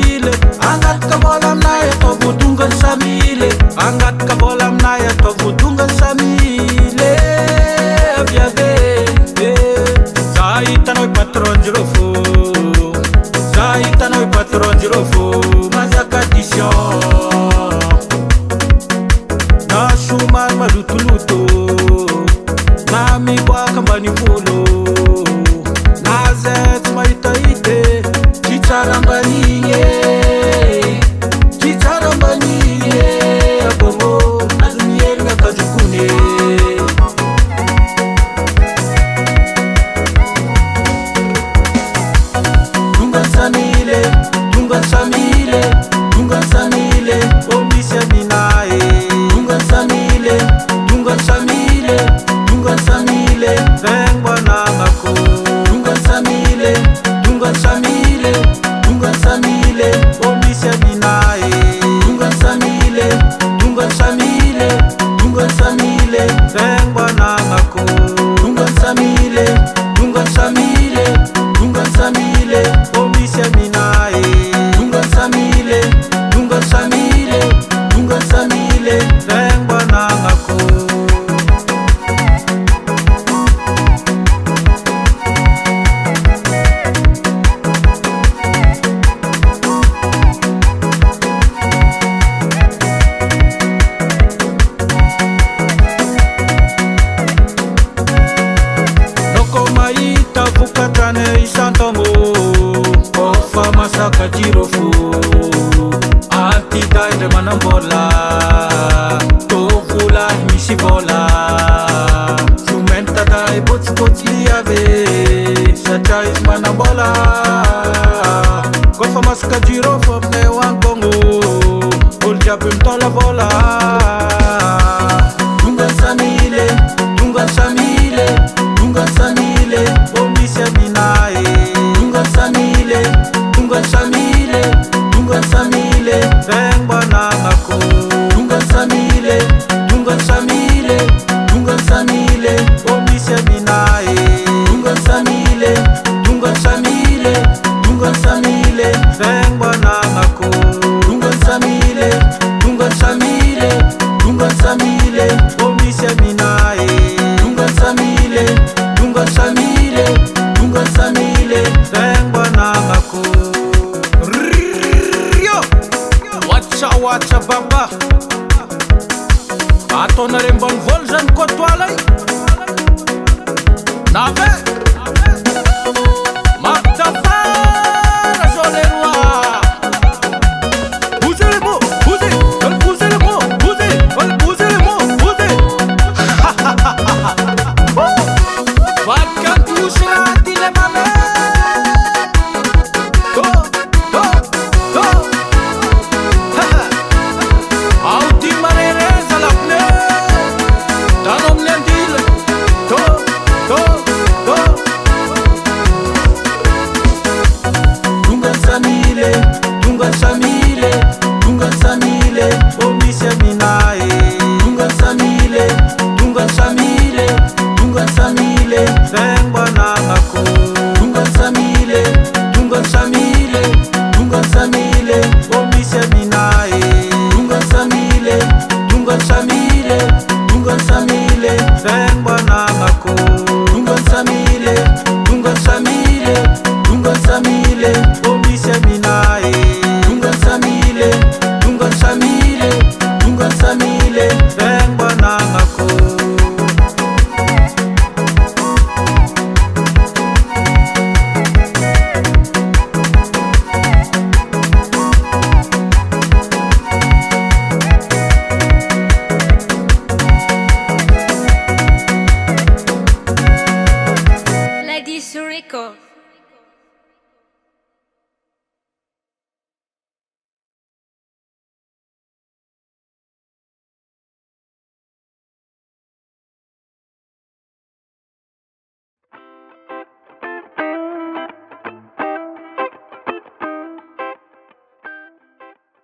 samile, angatka vola aminay atao vodongany samile, angatka vola aminay atao vodongany samile. Avy ave za hitanao i patron jirofo, za hitanao i patron jirofo, mazaka addition na somary malotoloto, na miboaka ambany volo, na zay tsy mahitahite tsy tsara ambanigny e, tsy tsara ambanigny e, abômô azo mierigna akajokony e. Dongany samile, dongany samile, dongany samile, ô misy aminay e. Dongany samile, dongany samile, dongany samile, vegny boanagnako. Dongany samile, dongany samile, dongany samile, ô misy aminay e. Dongany samile, dongany samile, dongany samile, vegny boanagnako. Dongany samile, dongany samile, dongany samile, ô misy aminay e. Dongany samile, dongany samile, dongany samile, vegny boanagnako. Noko mahita vokatrane isan-taogno, kofa masaka jirofo, antiday ndray manambola, tovola misy vola, someny taday bôtsibôtsy ave satria izy manambola. Kofa masaka jirofo aminay hoanikogno, olo jiaby mitaola vola. Dongany samile, dongany samile, dongany samile, ô misy aminay e. Dongany samile, dongany samile, dongany samile, vegny boanagnako. Dongany samile, dongany samile, dongany samile, ô misy aminay e. Dongany samile, dongany samile, dongany samile, vegny boanagnako. Dongany samile, dongany samile, dongany samile, ô misy aminay e. Dongany samile, dongany samile, dongany samile, vegny boanagnako. Yo! Watcha baba, ataonareo mbanivôlo zany koa toala i nave